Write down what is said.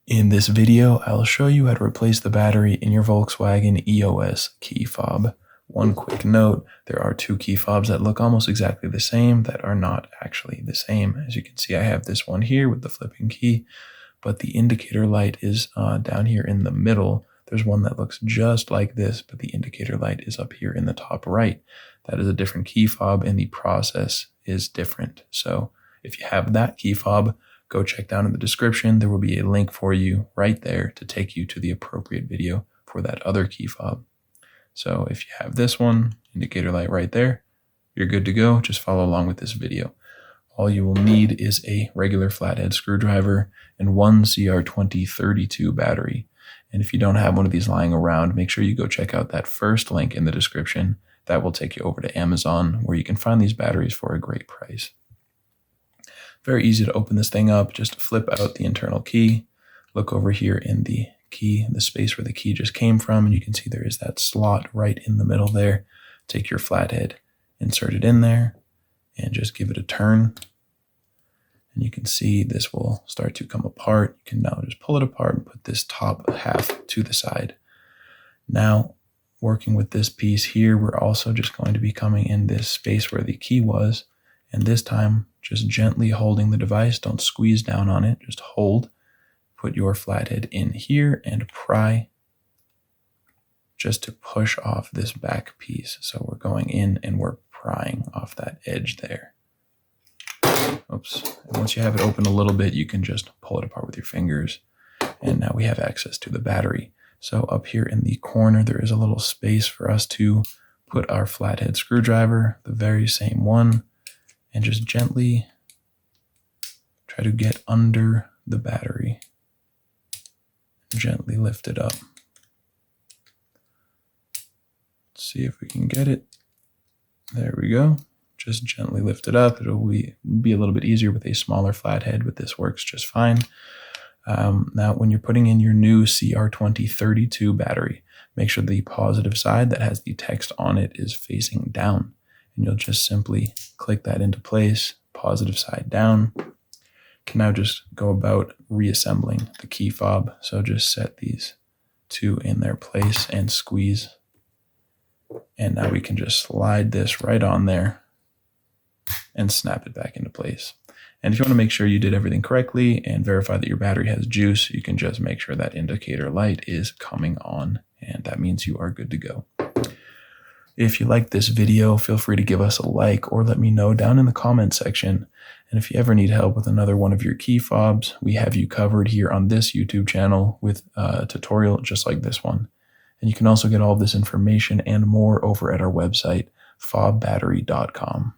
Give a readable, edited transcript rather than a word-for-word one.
In this video, I'll show you how to replace the battery in your Volkswagen EOS key fob. One quick note, there are two key fobs that look almost exactly the same that are not actually the same. As you can see, I have this one here with the flipping key, but the indicator light is down here in the middle. There's one that looks just like this, but the indicator light is up here in the top right. That is a different key fob and the process is different. So if you have that key fob, go check down in the description. There will be a link for you right there to take you to the appropriate video for that other key fob. So if you have this one, indicator light right there, you're good to go. Just follow along with this video. All you will need is a regular flathead screwdriver and one CR2032 battery. And if you don't have one of these lying around, make sure you go check out that first link in the description. That will take you over to Amazon, where you can find these batteries for a great price. Very easy to open this thing up. Just flip out the internal key, look over here in the key, the space where the key just came from, and you can see there is that slot right in the middle there. Take your flathead, insert it in there, and just give it a turn. And you can see this will start to come apart. You can now just pull it apart and put this top half to the side. Now, working with this piece here, we're also just going to be coming in this space where the key was, and this time, just gently holding the device. Don't squeeze down on it, just hold. Put your flathead in here and pry just to push off this back piece. So we're going in and we're prying off that edge there. Oops. And once you have it open a little bit, you can just pull it apart with your fingers. And now we have access to the battery. So up here in the corner, there is a little space for us to put our flathead screwdriver, the very same one, and just gently try to get under the battery. Gently lift it up. Let's see if we can get it. There we go. Just gently lift it up. It'll be a little bit easier with a smaller flathead, but this works just fine. Now, when you're putting in your new CR2032 battery, make sure the positive side that has the text on it is facing down. And you'll just simply click that into place, positive side down. Can now just go about reassembling the key fob. So just set these two in their place and squeeze. And now we can just slide this right on there and snap it back into place. And if you want to make sure you did everything correctly and verify that your battery has juice, you can just make sure that indicator light is coming on, and that means you are good to go. If you liked this video, feel free to give us a like or let me know down in the comment section. And if you ever need help with another one of your key fobs, we have you covered here on this YouTube channel with a tutorial just like this one. And you can also get all of this information and more over at our website, FobBattery.com.